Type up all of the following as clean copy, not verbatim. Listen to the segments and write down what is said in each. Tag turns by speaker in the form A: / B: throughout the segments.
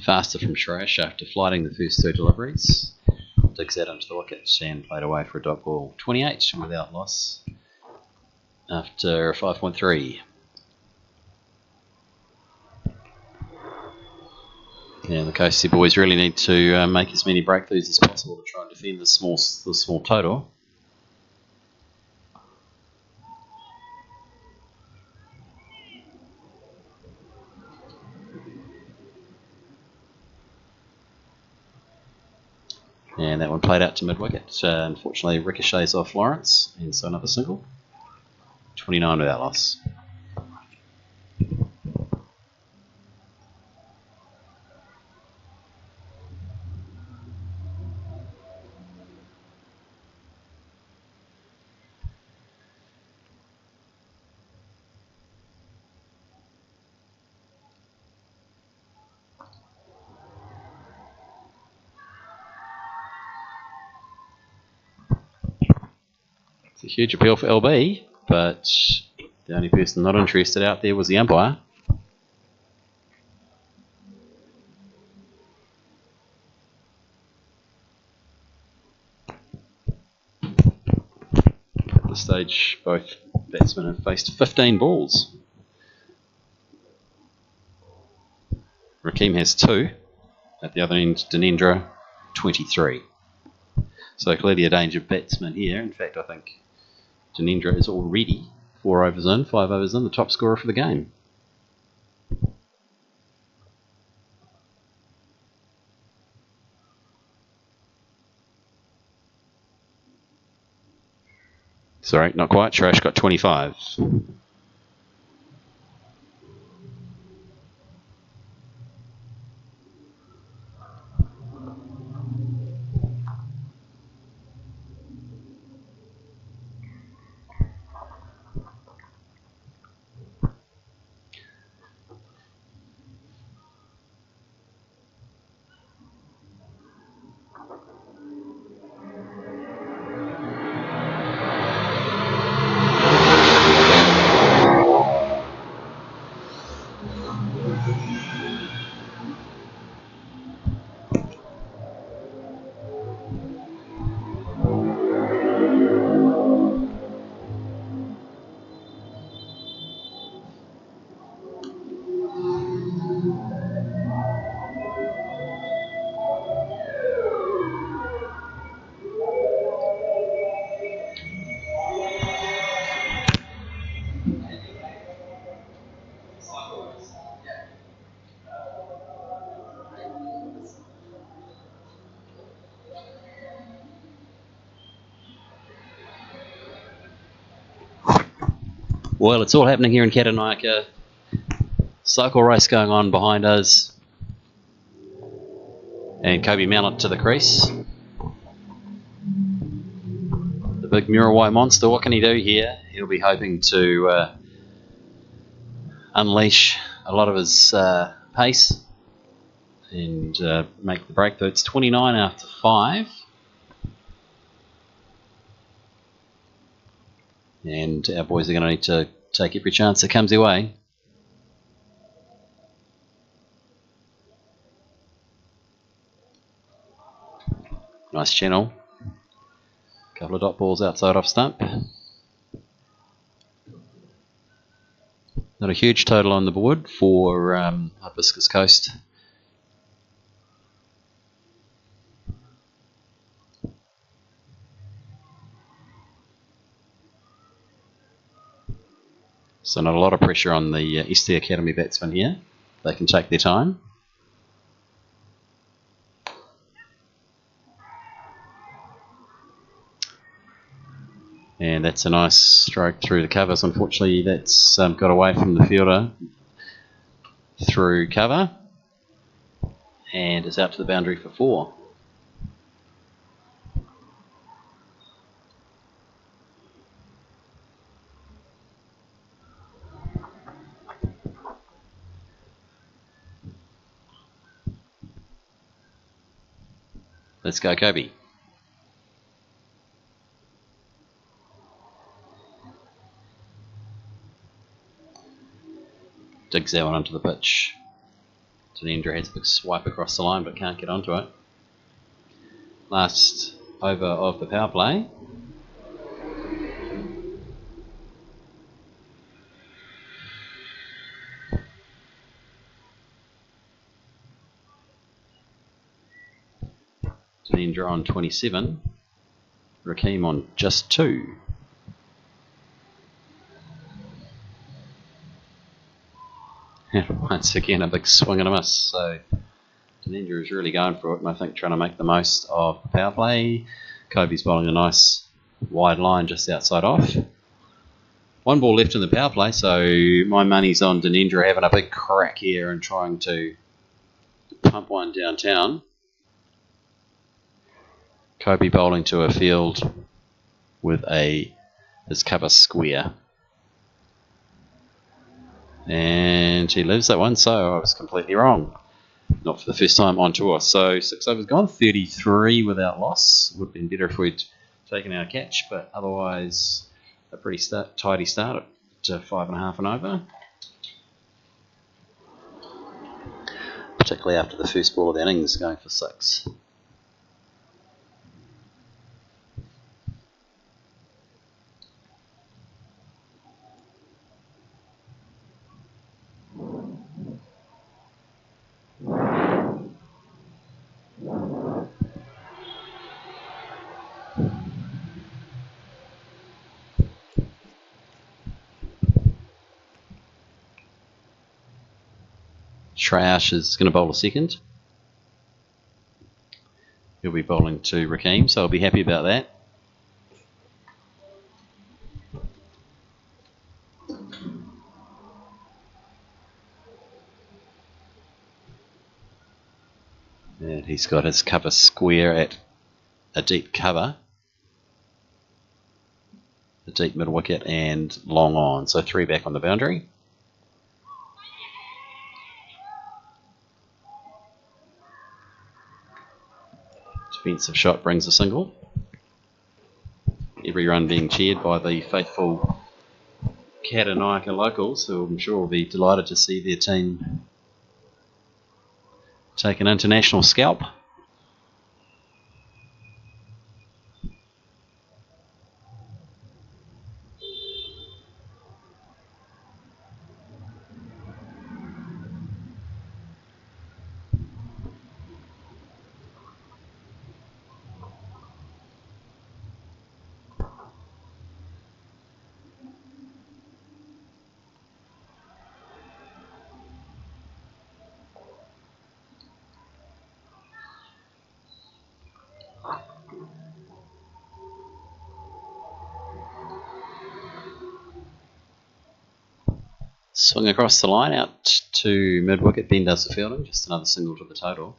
A: faster from Shresh after flighting the first two deliveries. Digs that into the wicket and played away for a dot ball. 28 without loss after 5.3. Yeah, the Coastie boys really need to make as many breakthroughs as possible to try and defend the small total. And that one played out to mid-wicket. Unfortunately, ricochets off Lawrence, and so another single. 29 without loss. It's a huge appeal for LB, but the only person not interested out there was the umpire. At this stage, both batsmen have faced 15 balls. Rakeem has 2. At the other end, Dinendra, 23. So clearly a danger batsman here. In fact, I think Dinendra is already 4 overs in, 5 overs in, the top scorer for the game. Sorry, not quite. Shresh got 25. Well, it's all happening here in Katanaka. Cycle race going on behind us. And Kobe Mallet to the crease. The big Murawai monster, what can he do here? He'll be hoping to unleash a lot of his pace and make the breakthrough. It's 29 after 5. And our boys are going to need to take every chance that comes their way. Nice channel. Couple of dot balls outside off stump. Not a huge total on the board for Hibiscus Coast. So not a lot of pressure on the ST Academy batsmen here. They can take their time. And that's a nice stroke through the covers. Unfortunately, that's got away from the fielder through cover and is out to the boundary for 4. Let's go, Kobe. Digs that one onto the pitch. Dunedin has a big swipe across the line but can't get onto it. Last over of the power play. Dunedin on 27. Rakeem on just 2. And once again a big swing and a miss. So Dunedin is really going for it, and I think trying to make the most of the power play. Kobe's bowling a nice wide line just outside off. 1 ball left in the power play, so my money's on Dunedin having a big crack here and trying to pump one downtown. Kobe bowling to a field with his cover square. And he lives that one, so I was completely wrong. Not for the first time on tour. So 6 overs gone, 33 without loss. Would have been better if we'd taken our catch, but otherwise a pretty tidy start at 5.5 and over. Particularly after the first ball of the innings going for 6. Shreyash is going to bowl a second. He'll be bowling to Rakeem, so I'll be happy about that. And he's got his cover square at a deep cover. A deep middle wicket and long on, so 3 back on the boundary. Defensive shot brings a single. Every run being cheered by the faithful Katanaka locals, who I'm sure will be delighted to see their team take an international scalp. Swing across the line out to mid-wicket. Ben does the fielding. Just another single to the total.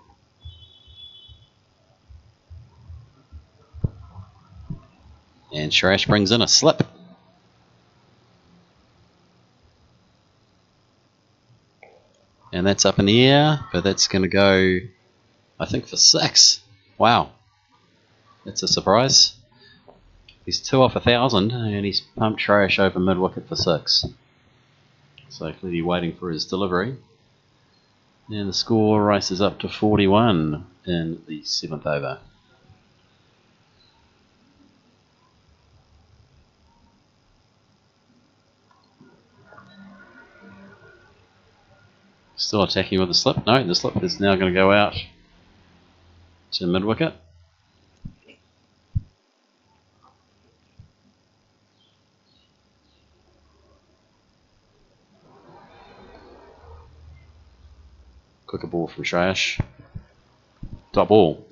A: And Shreyash brings in a slip. And that's up in the air, but that's going to go, I think, for 6. Wow. That's a surprise. He's 2 off 1,000, and he's pumped Shreyash over mid-wicket for 6. So clearly waiting for his delivery. And the score races up to 41 in the 7th over. Still attacking with the slip. No, the slip is now going to go out to mid-wicket. Quicker ball from Shreyash. Top ball.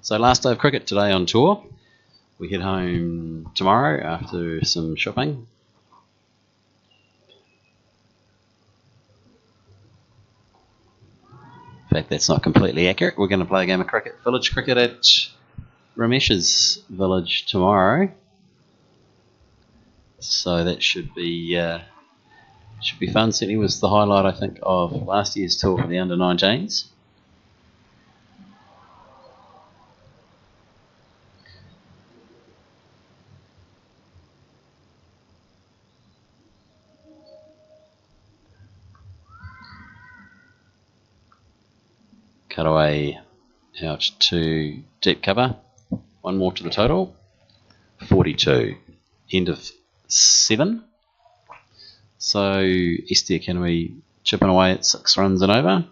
A: So last day of cricket today on tour. We head home tomorrow after some shopping. In fact, that's not completely accurate. We're going to play a game of cricket, village cricket at Ramesh's village tomorrow. So that should be fun. Certainly was the highlight, I think, of last year's tour for the under-19s. cut away out to deep cover. One more to the total. 42. End of 7. So SD Academy chipping away at 6 runs and over.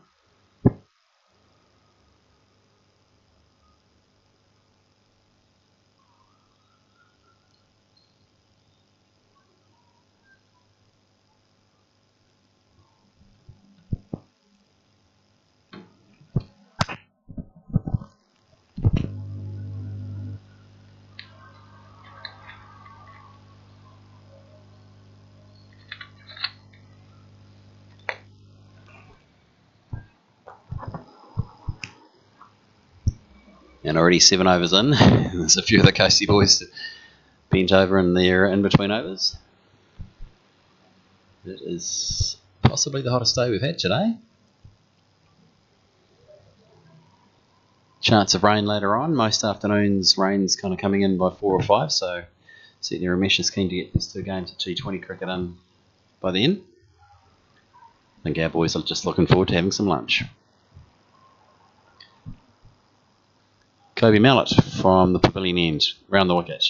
A: And already 7 overs in. There's a few of the Coastie boys bent over in their in-between overs. It is possibly the hottest day we've had today. Chance of rain later on. Most afternoons rain's kind of coming in by 4 or 5, so certainly Ramesh is keen to get these 2 games of T20 cricket in by then. I think our boys are just looking forward to having some lunch. Kobe Mallet from the pavilion end, round the wicket.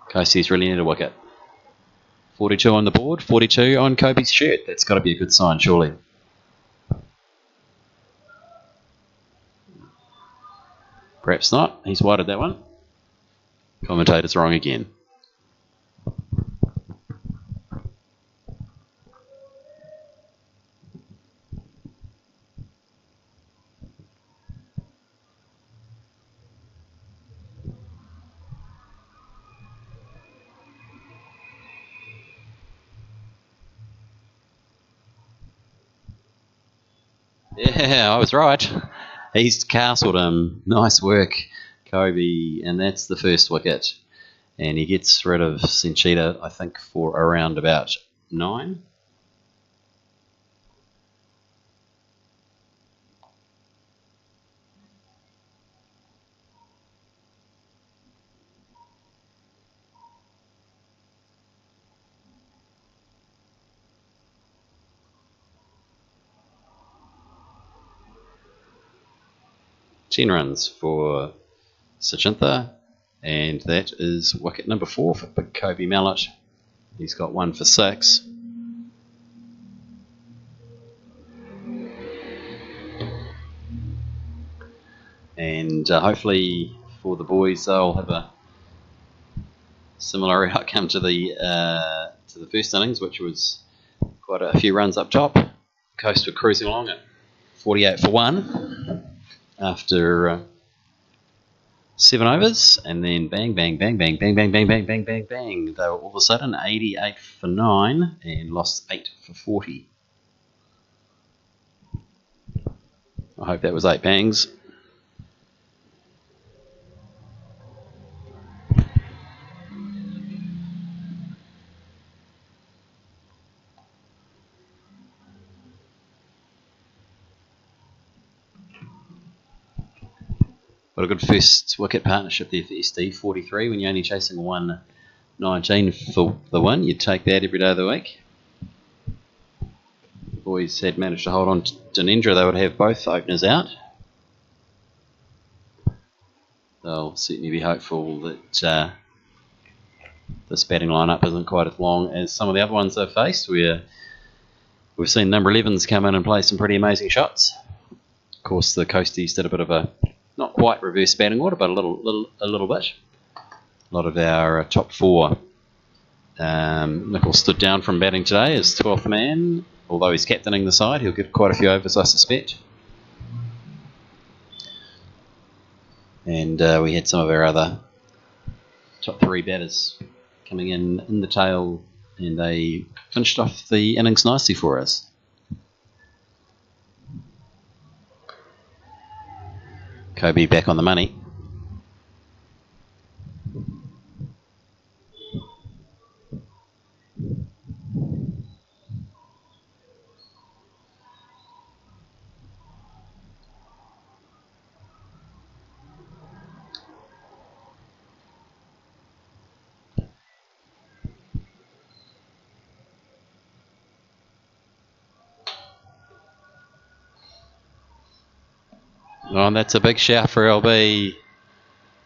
A: Coastie's really need a wicket. 42 on the board, 42 on Kobe's shirt. That's got to be a good sign, surely. Perhaps not. He's wired that one. Commentator's wrong again. Yeah, I was right. He's castled him. Nice work, Kobe. And that's the first wicket. And he gets rid of Senchita, I think, for around about 9. Ten runs for Sachintha, and that is wicket number 4 for big Kobe Mallet. He's got 1 for 6. And hopefully for the boys, they'll have a similar outcome to the first innings, which was quite a few runs up top. Coast were cruising along at 48 for 1 after 7 overs, and then bang, bang, bang, bang, bang, bang, bang, bang, bang, bang, bang. They were all of a sudden 88 for 9 and lost 8 for 40. I hope that was 8 bangs. Got a good first wicket partnership there for SD, 43 when you're only chasing 119 for the win. You'd take that every day of the week. The boys had managed to hold on to Dinendra. They would have both openers out. They'll certainly be hopeful that this batting lineup isn't quite as long as some of the other ones they've faced, where we've seen number 11s come in and play some pretty amazing shots. Of course, the Coasties did a bit of a not quite reverse batting order, but a little bit. A lot of our top 4. Nichols stood down from batting today as 12th man. Although he's captaining the side, he'll get quite a few overs, I suspect. And we had some of our other top 3 batters coming in the tail, and they finished off the innings nicely for us. Kobe back on the money. Oh, and that's a big shout for LB.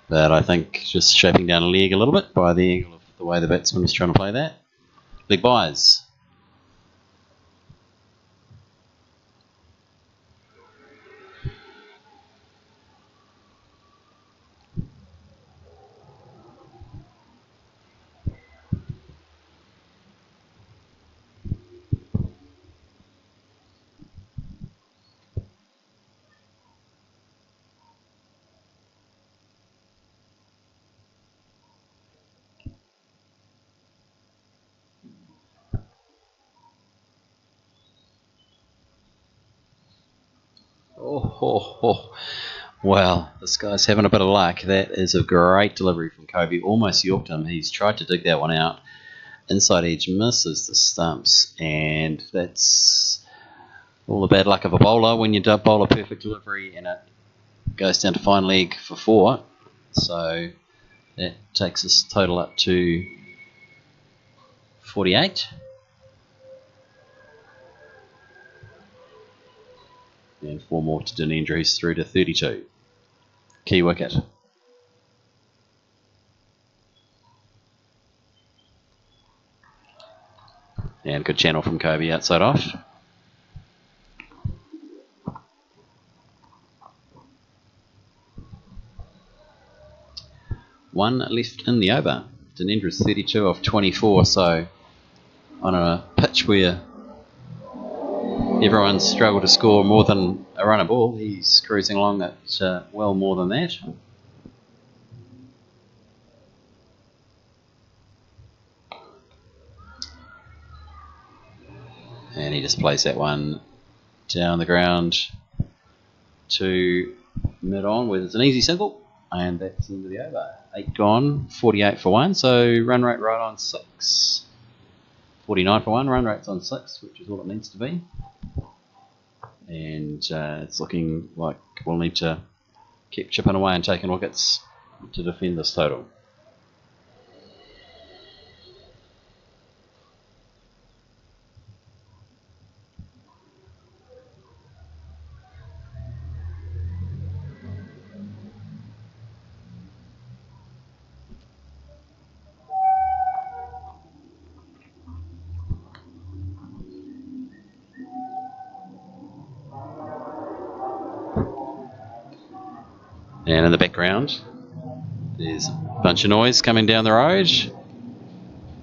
A: But I think just shaping down a leg a little bit by the angle of the way the batsman was trying to play that. Leg byes. Oh. Well, this guy's having a bit of luck. That is a great delivery from Kobe. Almost yorked him. He's tried to dig that one out. Inside edge misses the stumps, and that's all the bad luck of a bowler when you bowl a perfect delivery and it goes down to fine leg for 4. So that takes us total up to 48. And 4 more to Dunendra, who's through to 32. Key wicket. And good channel from Kobe outside off. One left in the over. Dunendra's 32 off 24, so on a pitch where everyone's struggled to score more than a run a ball, he's cruising along at well more than that. And he just plays that one down the ground to mid-on where there's an easy single, and that's the end of the over. 8 gone, 48 for 1, so run rate right on 6. 49 for 1, run rate's on 6, which is all it needs to be. And it's looking like we'll need to keep chipping away and taking wickets to defend this total. And in the background, there's a bunch of noise coming down the road.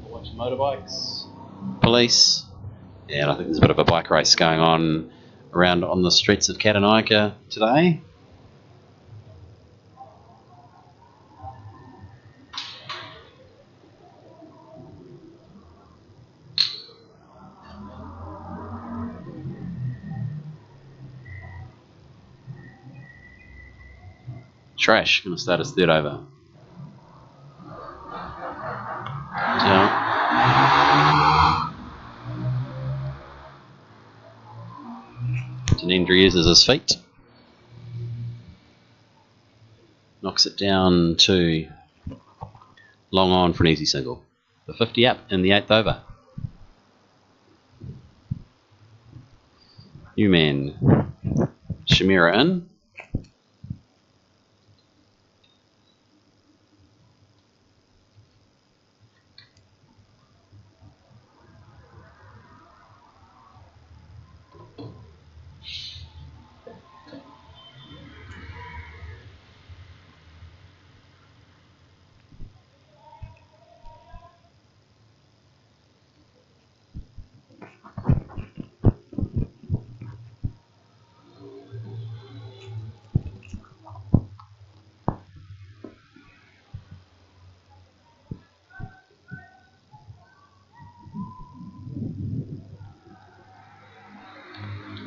A: Watching motorbikes, police. Yeah, and I think there's a bit of a bike race going on around on the streets of Katanika today. Trash going to start his third over. Dunendra uses his feet. Knocks it down to long on for an easy single. The 50 up in the 8th over. New man. Shamira in.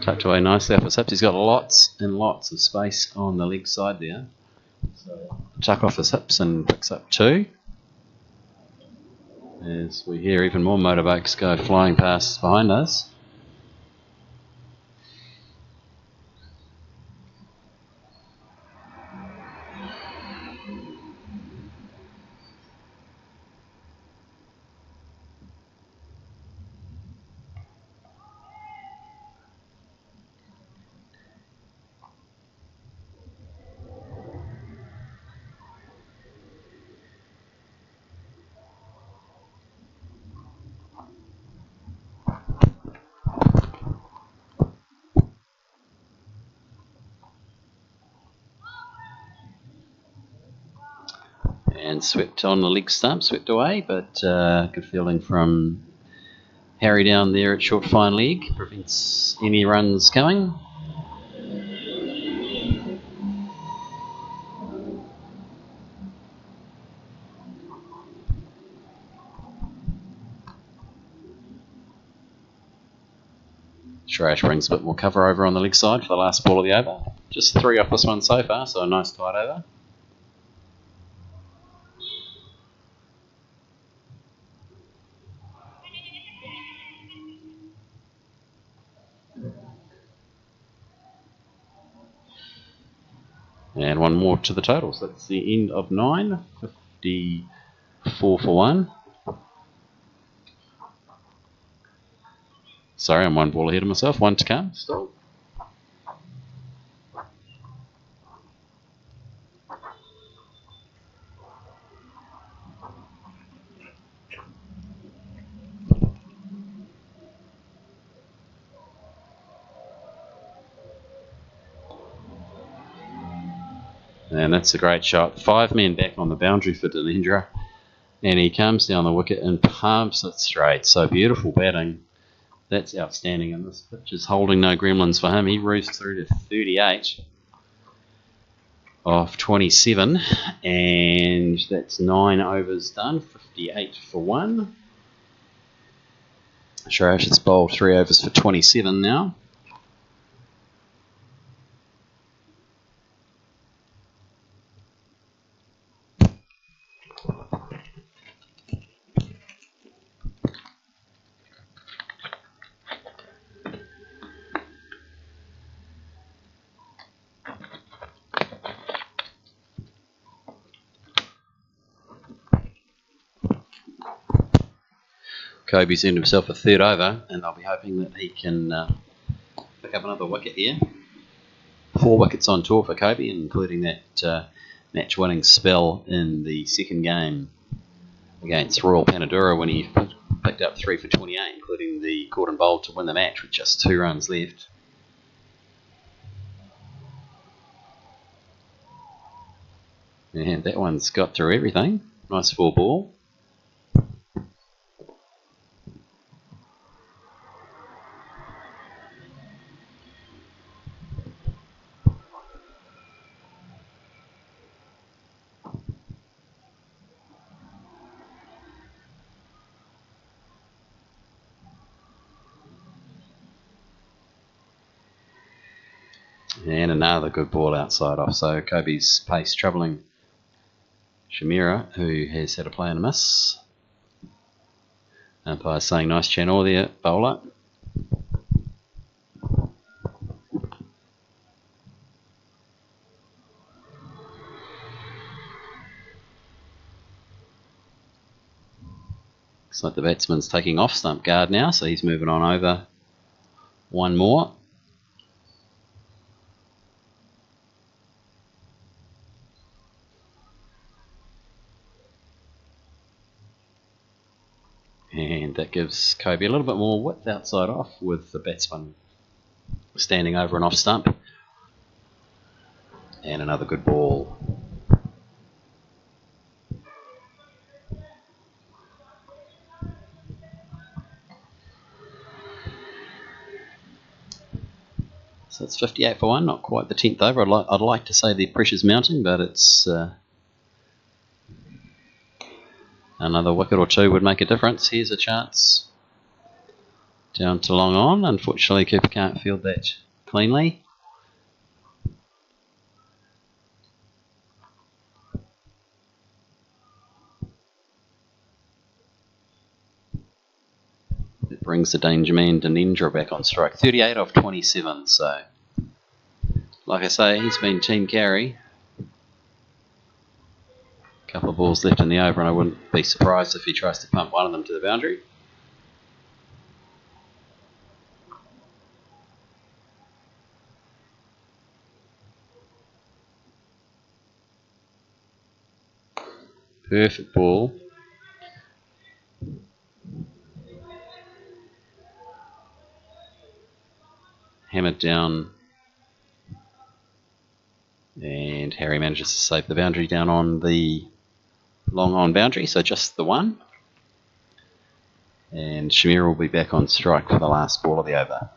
A: Tucked away nicely off his hips. He's got lots and lots of space on the leg side there. So tuck off his hips and picks up 2. As we hear even more motorbikes go flying past behind us. and swept on the leg stump, swept away, but good fielding from Harry down there at short fine leg, prevents any runs coming. Shrash brings a bit more cover over on the leg side for the last ball of the over. Just 3 off this one so far, so a nice tight over. And one more to the total, so that's the end of 9, 54 for 1. Sorry, I'm one ball ahead of myself, 1 to come still. And that's a great shot. 5 men back on the boundary for Dinendra. And he comes down the wicket and pumps it straight. So beautiful batting. That's outstanding. And this pitch is holding no gremlins for him. He roofs through to 38 off 27. And that's 9 overs done. 58 for 1. Shrash has bowled 3 overs for 27 now. Kobe's earned himself a 3rd over, and they'll be hoping that he can pick up another wicket here. 4 wickets on tour for Kobe, including that match-winning spell in the second game against Royal Panadura when he picked up 3 for 28, including the caught and bowled to win the match with just 2 runs left. And that one's got through everything. Nice 4 ball. And another good ball outside off. So Kobe's pace troubling Shamira, who has had a play and a miss. Umpire saying nice channel there, bowler. Looks like the batsman's taking off stump guard now, so he's moving on over 1 more. And that gives Kobe a little bit more width outside off with the batsman standing over and off stump. And another good ball. So it's 58 for 1, not quite the 10th over. I'd like to say the pressure's mounting, but it's another wicket or 2 would make a difference. Here's a chance down to long on. Unfortunately, Cooper can't field that cleanly. It brings the danger man Dinendra back on strike. 38 off 27, so like I say, he's been team carry. Couple of balls left in the over, and I wouldn't be surprised if he tries to pump one of them to the boundary. Perfect ball. Hammered down, and Harry manages to save the boundary down on the long on boundary, so just the one. And Shamir will be back on strike for the last ball of the over.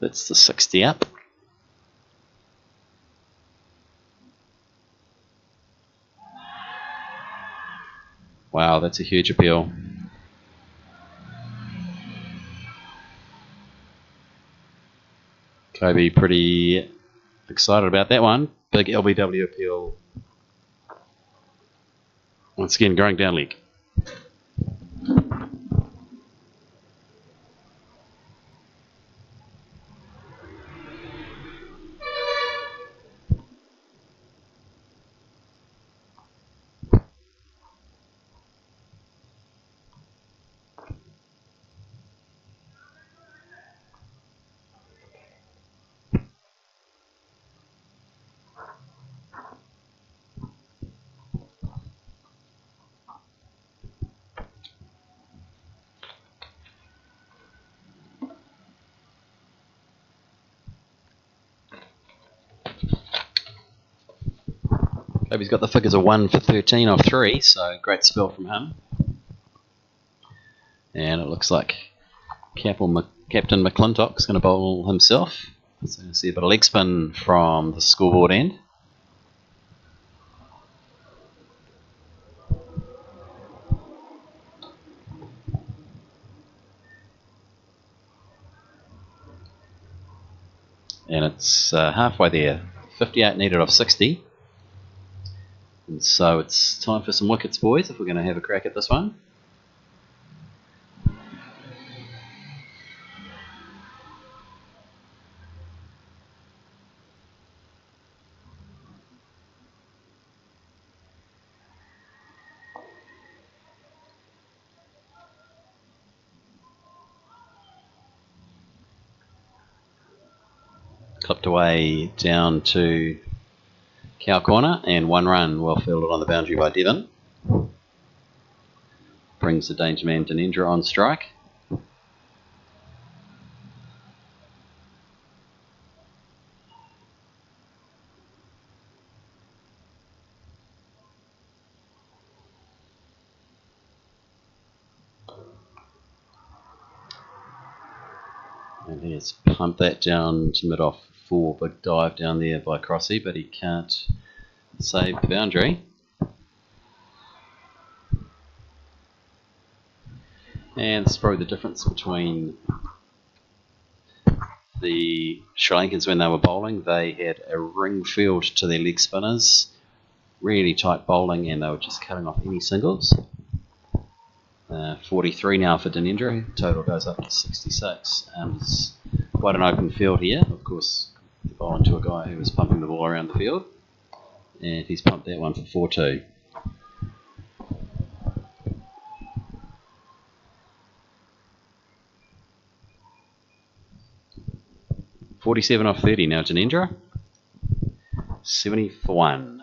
A: That's the 60 up. Wow, that's a huge appeal. Kobe pretty excited about that one. Big LBW appeal. Once again, going down leg. Kobe's got the figures of 1 for 13 off 3, so great spell from him. And it looks like Captain McClintock's going to bowl himself. So you see a bit of leg spin from the scoreboard end. And it's halfway there, 58 needed off 60. And so it's time for some wickets, boys, if we're going to have a crack at this one. Clipped away down to cow corner, and 1 run well fielded on the boundary by Devon. Brings the danger man Dinendra on strike. And he has pumped that down to mid off 4. Big dive down there by Crossy, but he can't save the boundary. And this is probably the difference between the Sri Lankans when they were bowling. They had a ring field to their leg spinners, really tight bowling, and they were just cutting off any singles. 43 now for Dinendra. Total goes up to 66. It's quite an open field here. Of course, they're bowling to a guy who was pumping the ball around the field, and he's pumped that one for 4-2. 47 off 30 now, Dinendra. 70 for 1.